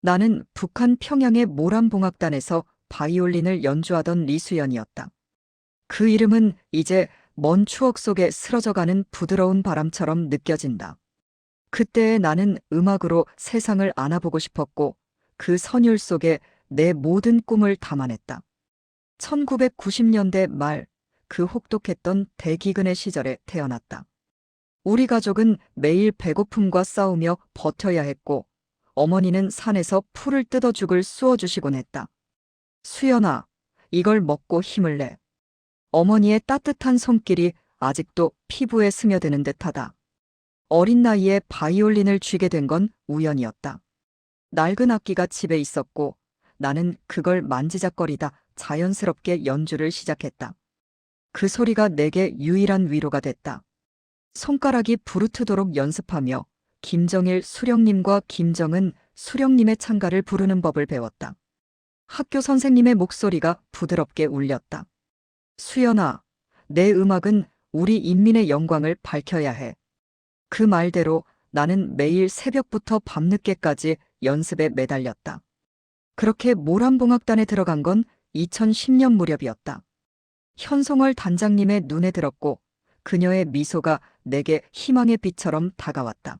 나는 북한 평양의 모란봉악단에서 바이올린을 연주하던 리수연이었다. 그 이름은 이제 먼 추억 속에 스러져가는 부드러운 바람처럼 느껴진다. 그때의 나는 음악으로 세상을 안아보고 싶었고 그 선율 속에 내 모든 꿈을 담아냈다. 1990년대 말 그 혹독했던 대기근의 시절에 태어났다. 우리 가족은 매일 배고픔과 싸우며 버텨야 했고 어머니는 산에서 풀을 뜯어 죽을 쑤어주시곤 했다. 수연아, 이걸 먹고 힘을 내. 어머니의 따뜻한 손길이 아직도 피부에 스며드는 듯하다. 어린 나이에 바이올린을 쥐게 된 건 우연이었다. 낡은 악기가 집에 있었고 나는 그걸 만지작거리다 자연스럽게 연주를 시작했다. 그 소리가 내게 유일한 위로가 됐다. 손가락이 부르트도록 연습하며 김정일 수령님과 김정은 수령님의 찬가를 부르는 법을 배웠다. 학교 선생님의 목소리가 부드럽게 울렸다. 수연아, 내 음악은 우리 인민의 영광을 밝혀야 해. 그 말대로 나는 매일 새벽부터 밤늦게까지 연습에 매달렸다. 그렇게 모란봉악단에 들어간 건 2010년 무렵이었다. 현송월 단장님의 눈에 들었고 그녀의 미소가 내게 희망의 빛처럼 다가왔다.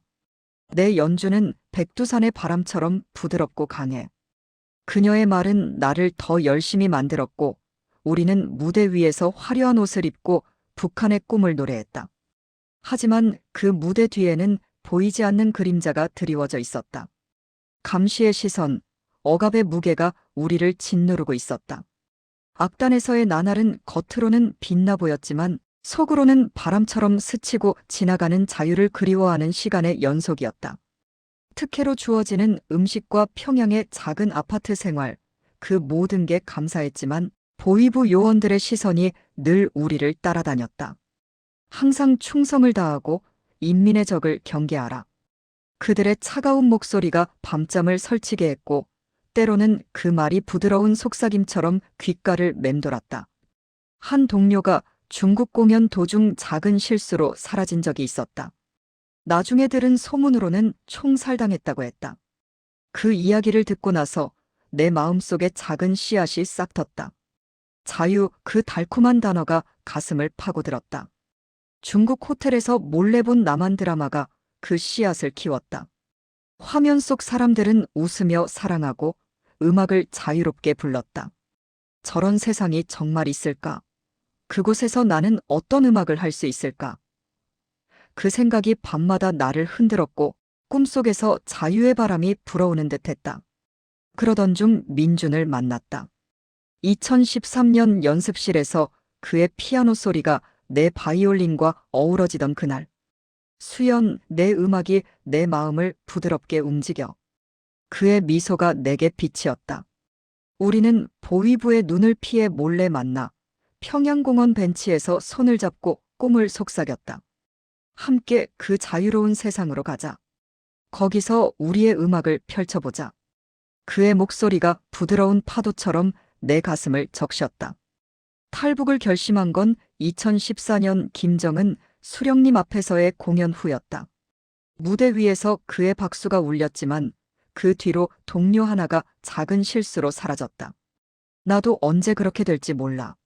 내 연주는 백두산의 바람처럼 부드럽고 강해. 그녀의 말은 나를 더 열심히 만들었고 우리는 무대 위에서 화려한 옷을 입고 북한의 꿈을 노래했다. 하지만 그 무대 뒤에는 보이지 않는 그림자가 드리워져 있었다. 감시의 시선, 억압의 무게가 우리를 짓누르고 있었다. 악단에서의 나날은 겉으로는 빛나 보였지만 속으로는 바람처럼 스치고 지나가는 자유를 그리워하는 시간의 연속이었다. 특혜로 주어지는 음식과 평양의 작은 아파트 생활, 그 모든 게 감사했지만 보위부 요원들의 시선이 늘 우리를 따라다녔다. 항상 충성을 다하고 인민의 적을 경계하라. 그들의 차가운 목소리가 밤잠을 설치게 했고 때로는 그 말이 부드러운 속삭임처럼 귓가를 맴돌았다. 한 동료가 중국 공연 도중 작은 실수로 사라진 적이 있었다. 나중에 들은 소문으로는 총살당했다고 했다. 그 이야기를 듣고 나서 내 마음속에 작은 씨앗이 싹 텄다. 자유, 그 달콤한 단어가 가슴을 파고들었다. 중국 호텔에서 몰래 본 남한 드라마가 그 씨앗을 키웠다. 화면 속 사람들은 웃으며 사랑하고 음악을 자유롭게 불렀다. 저런 세상이 정말 있을까? 그곳에서 나는 어떤 음악을 할 수 있을까? 그 생각이 밤마다 나를 흔들었고 꿈속에서 자유의 바람이 불어오는 듯했다. 그러던 중 민준을 만났다. 2013년 연습실에서 그의 피아노 소리가 내 바이올린과 어우러지던 그날. 수연, 내 음악이 내 마음을 부드럽게 움직여. 그의 미소가 내게 빛이었다. 우리는 보위부의 눈을 피해 몰래 만나 평양공원 벤치에서 손을 잡고 꿈을 속삭였다. 함께 그 자유로운 세상으로 가자. 거기서 우리의 음악을 펼쳐보자. 그의 목소리가 부드러운 파도처럼 내 가슴을 적셨다. 탈북을 결심한 건 2014년 김정은 수령님 앞에서의 공연 후였다. 무대 위에서 그의 박수가 울렸지만 그 뒤로 동료 하나가 작은 실수로 사라졌다. 나도 언제 그렇게 될지 몰라.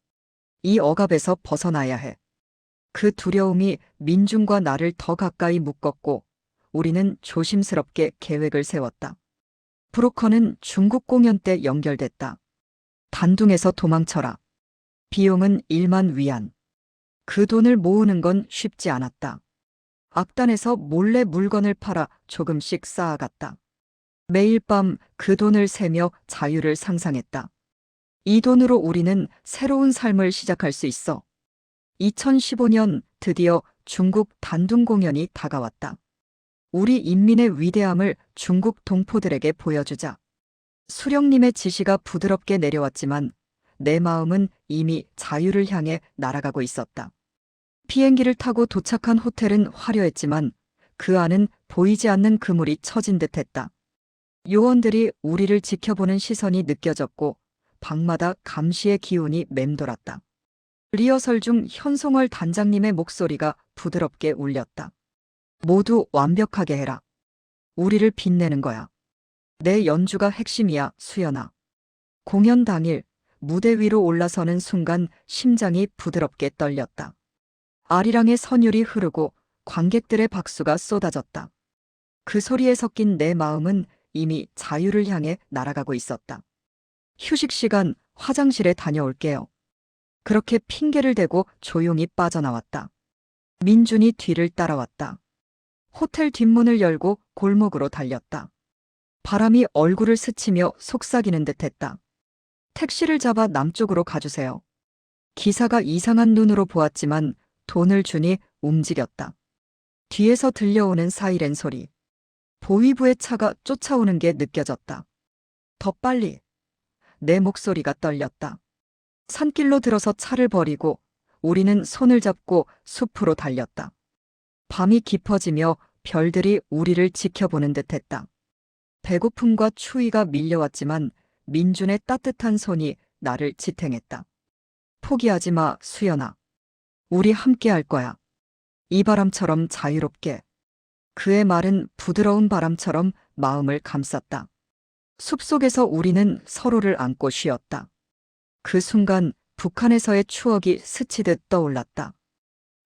이 억압에서 벗어나야 해. 그 두려움이 민중과 나를 더 가까이 묶었고 우리는 조심스럽게 계획을 세웠다. 브로커는 중국 공연 때 연결됐다. 단둥에서 도망쳐라. 비용은 1만 위안. 그 돈을 모으는 건 쉽지 않았다. 악단에서 몰래 물건을 팔아 조금씩 쌓아갔다. 매일 밤 그 돈을 세며 자유를 상상했다. 이 돈으로 우리는 새로운 삶을 시작할 수 있어. 2015년 드디어 중국 단둥 공연이 다가왔다. 우리 인민의 위대함을 중국 동포들에게 보여주자. 수령님의 지시가 부드럽게 내려왔지만 내 마음은 이미 자유를 향해 날아가고 있었다. 비행기를 타고 도착한 호텔은 화려했지만 그 안은 보이지 않는 그물이 처진 듯했다. 요원들이 우리를 지켜보는 시선이 느껴졌고 방마다 감시의 기운이 맴돌았다. 리허설 중 현송월 단장님의 목소리가 부드럽게 울렸다. 모두 완벽하게 해라. 우리를 빛내는 거야. 내 연주가 핵심이야, 수연아. 공연 당일 무대 위로 올라서는 순간 심장이 부드럽게 떨렸다. 아리랑의 선율이 흐르고 관객들의 박수가 쏟아졌다. 그 소리에 섞인 내 마음은 이미 자유를 향해 날아가고 있었다. 휴식 시간 화장실에 다녀올게요. 그렇게 핑계를 대고 조용히 빠져나왔다. 민준이 뒤를 따라왔다. 호텔 뒷문을 열고 골목으로 달렸다. 바람이 얼굴을 스치며 속삭이는 듯했다. 택시를 잡아 남쪽으로 가주세요. 기사가 이상한 눈으로 보았지만 돈을 주니 움직였다. 뒤에서 들려오는 사이렌 소리. 보위부의 차가 쫓아오는 게 느껴졌다. 더 빨리. 내 목소리가 떨렸다. 산길로 들어서 차를 버리고 우리는 손을 잡고 숲으로 달렸다. 밤이 깊어지며 별들이 우리를 지켜보는 듯했다. 배고픔과 추위가 밀려왔지만 민준의 따뜻한 손이 나를 지탱했다. 포기하지 마, 수연아. 우리 함께 할 거야. 이 바람처럼 자유롭게. 그의 말은 부드러운 바람처럼 마음을 감쌌다. 숲속에서 우리는 서로를 안고 쉬었다. 그 순간 북한에서의 추억이 스치듯 떠올랐다.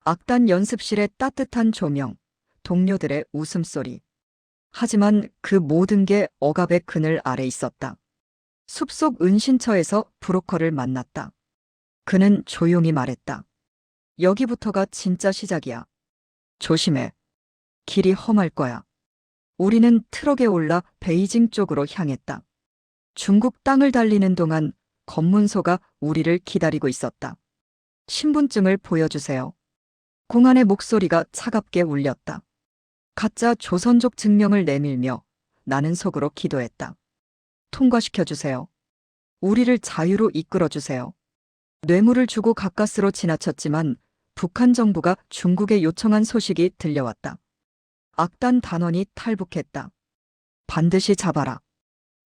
악단 연습실의 따뜻한 조명, 동료들의 웃음소리. 하지만 그 모든 게 억압의 그늘 아래 있었다. 숲속 은신처에서 브로커를 만났다. 그는 조용히 말했다. 여기부터가 진짜 시작이야. 조심해. 길이 험할 거야. 우리는 트럭에 올라 베이징 쪽으로 향했다. 중국 땅을 달리는 동안 검문소가 우리를 기다리고 있었다. 신분증을 보여주세요. 공안의 목소리가 차갑게 울렸다. 가짜 조선족 증명을 내밀며 나는 속으로 기도했다. 통과시켜주세요. 우리를 자유로 이끌어주세요. 뇌물을 주고 가까스로 지나쳤지만 북한 정부가 중국에 요청한 소식이 들려왔다. 악단 단원이 탈북했다. 반드시 잡아라.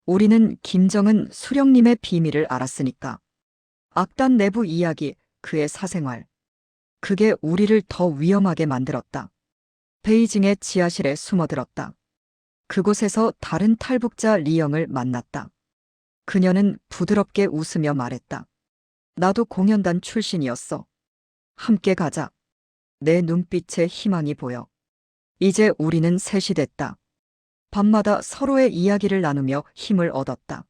우리는 김정은 수령님의 비밀을 알았으니까. 악단 내부 이야기, 그의 사생활. 그게 우리를 더 위험하게 만들었다. 베이징의 지하실에 숨어들었다. 그곳에서 다른 탈북자 리영을 만났다. 그녀는 부드럽게 웃으며 말했다. 나도 공연단 출신이었어. 함께 가자. 내 눈빛에 희망이 보여. 이제 우리는 셋이 됐다. 밤마다 서로의 이야기를 나누며 힘을 얻었다.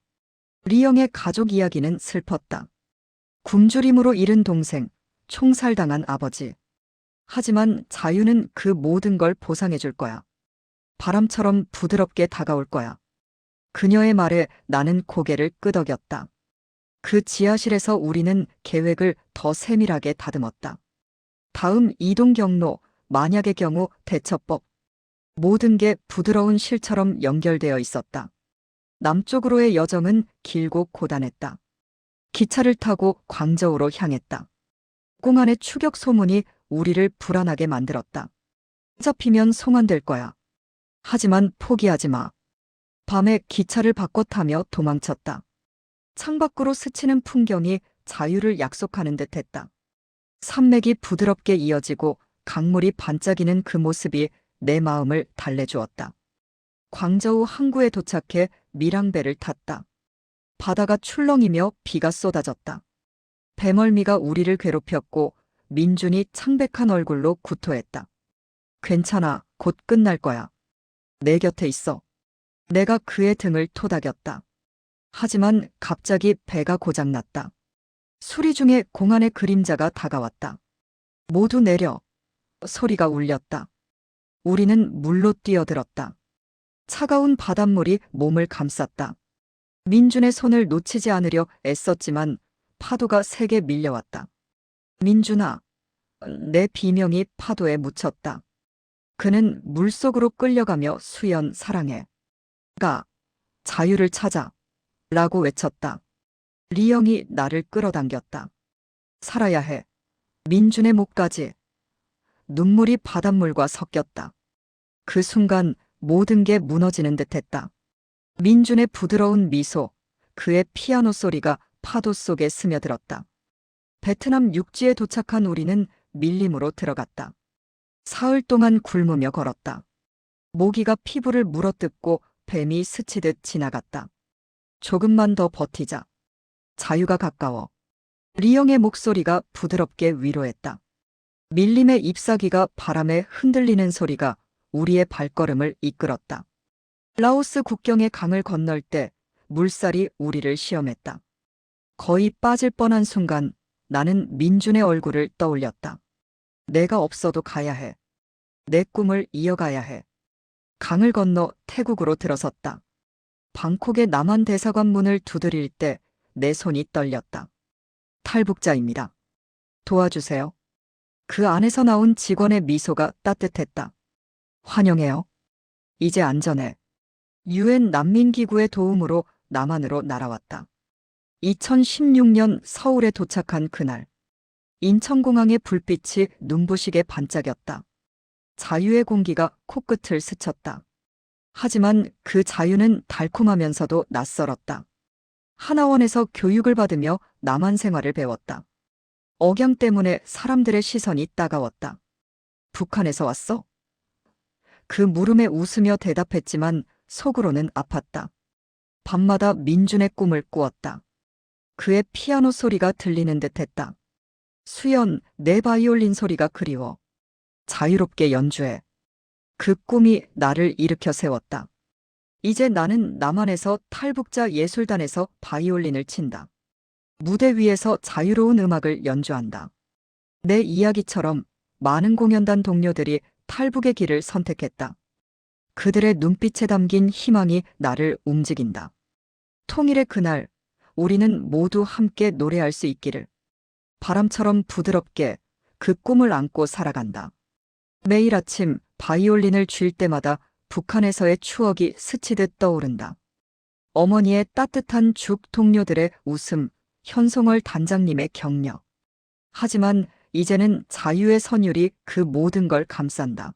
리영의 가족 이야기는 슬펐다. 굶주림으로 잃은 동생, 총살당한 아버지. 하지만 자유는 그 모든 걸 보상해 줄 거야. 바람처럼 부드럽게 다가올 거야. 그녀의 말에 나는 고개를 끄덕였다. 그 지하실에서 우리는 계획을 더 세밀하게 다듬었다. 다음 이동 경로, 만약의 경우 대처법. 모든 게 부드러운 실처럼 연결되어 있었다. 남쪽으로의 여정은 길고 고단했다. 기차를 타고 광저우로 향했다. 공안의 추격 소문이 우리를 불안하게 만들었다. 잡히면 송환될 거야. 하지만 포기하지 마. 밤에 기차를 바꿔 타며 도망쳤다. 창밖으로 스치는 풍경이 자유를 약속하는 듯했다. 산맥이 부드럽게 이어지고 강물이 반짝이는 그 모습이 내 마음을 달래주었다. 광저우 항구에 도착해 밀항배를 탔다. 바다가 출렁이며 비가 쏟아졌다. 배멀미가 우리를 괴롭혔고 민준이 창백한 얼굴로 구토했다. 괜찮아, 곧 끝날 거야. 내 곁에 있어. 내가 그의 등을 토닥였다. 하지만 갑자기 배가 고장났다. 수리 중에 공안의 그림자가 다가왔다. 모두 내려. 소리가 울렸다. 우리는 물로 뛰어들었다. 차가운 바닷물이 몸을 감쌌다. 민준의 손을 놓치지 않으려 애썼지만 파도가 세게 밀려왔다. 민준아, 내 비명이 파도에 묻혔다. 그는 물속으로 끌려가며 수연 사랑해. 가, 자유를 찾아. 라고 외쳤다. 리영이 나를 끌어당겼다. 살아야 해. 민준의 목까지. 눈물이 바닷물과 섞였다. 그 순간 모든 게 무너지는 듯했다. 민준의 부드러운 미소, 그의 피아노 소리가 파도 속에 스며들었다. 베트남 육지에 도착한 우리는 밀림으로 들어갔다. 사흘 동안 굶으며 걸었다. 모기가 피부를 물어뜯고 뱀이 스치듯 지나갔다. 조금만 더 버티자. 자유가 가까워. 리영의 목소리가 부드럽게 위로했다. 밀림의 잎사귀가 바람에 흔들리는 소리가 우리의 발걸음을 이끌었다. 라오스 국경의 강을 건널 때 물살이 우리를 시험했다. 거의 빠질 뻔한 순간 나는 민준의 얼굴을 떠올렸다. 내가 없어도 가야 해. 내 꿈을 이어가야 해. 강을 건너 태국으로 들어섰다. 방콕의 남한 대사관 문을 두드릴 때 내 손이 떨렸다. 탈북자입니다. 도와주세요. 그 안에서 나온 직원의 미소가 따뜻했다. 환영해요. 이제 안전해. 유엔 난민기구의 도움으로 남한으로 날아왔다. 2016년 서울에 도착한 그날. 인천공항의 불빛이 눈부시게 반짝였다. 자유의 공기가 코끝을 스쳤다. 하지만 그 자유는 달콤하면서도 낯설었다. 하나원에서 교육을 받으며 남한 생활을 배웠다. 억양 때문에 사람들의 시선이 따가웠다. 북한에서 왔어? 그 물음에 웃으며 대답했지만 속으로는 아팠다. 밤마다 민준의 꿈을 꾸었다. 그의 피아노 소리가 들리는 듯했다. 수연, 내 바이올린 소리가 그리워. 자유롭게 연주해. 그 꿈이 나를 일으켜 세웠다. 이제 나는 남한에서 탈북자 예술단에서 바이올린을 친다. 무대 위에서 자유로운 음악을 연주한다. 내 이야기처럼 많은 공연단 동료들이 탈북의 길을 선택했다. 그들의 눈빛에 담긴 희망이 나를 움직인다. 통일의 그날, 우리는 모두 함께 노래할 수 있기를. 바람처럼 부드럽게 그 꿈을 안고 살아간다. 매일 아침 바이올린을 쥘 때마다 북한에서의 추억이 스치듯 떠오른다. 어머니의 따뜻한 죽, 동료들의 웃음, 현송월 단장님의 격려. 하지만 이제는 자유의 선율이 그 모든 걸 감싼다.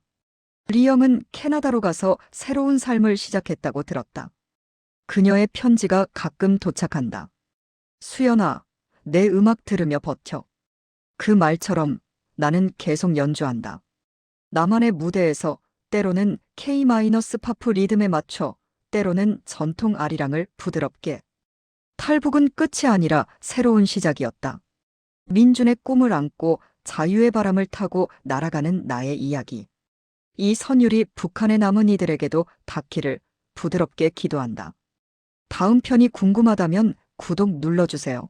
리영은 캐나다로 가서 새로운 삶을 시작했다고 들었다. 그녀의 편지가 가끔 도착한다. 수연아, 내 음악 들으며 버텨. 그 말처럼 나는 계속 연주한다. 나만의 무대에서 때로는 K-파프 리듬에 맞춰, 때로는 전통 아리랑을 부드럽게. 탈북은 끝이 아니라 새로운 시작이었다. 민준의 꿈을 안고 자유의 바람을 타고 날아가는 나의 이야기. 이 선율이 북한에 남은 이들에게도 닿기를 부드럽게 기도한다. 다음 편이 궁금하다면 구독 눌러주세요.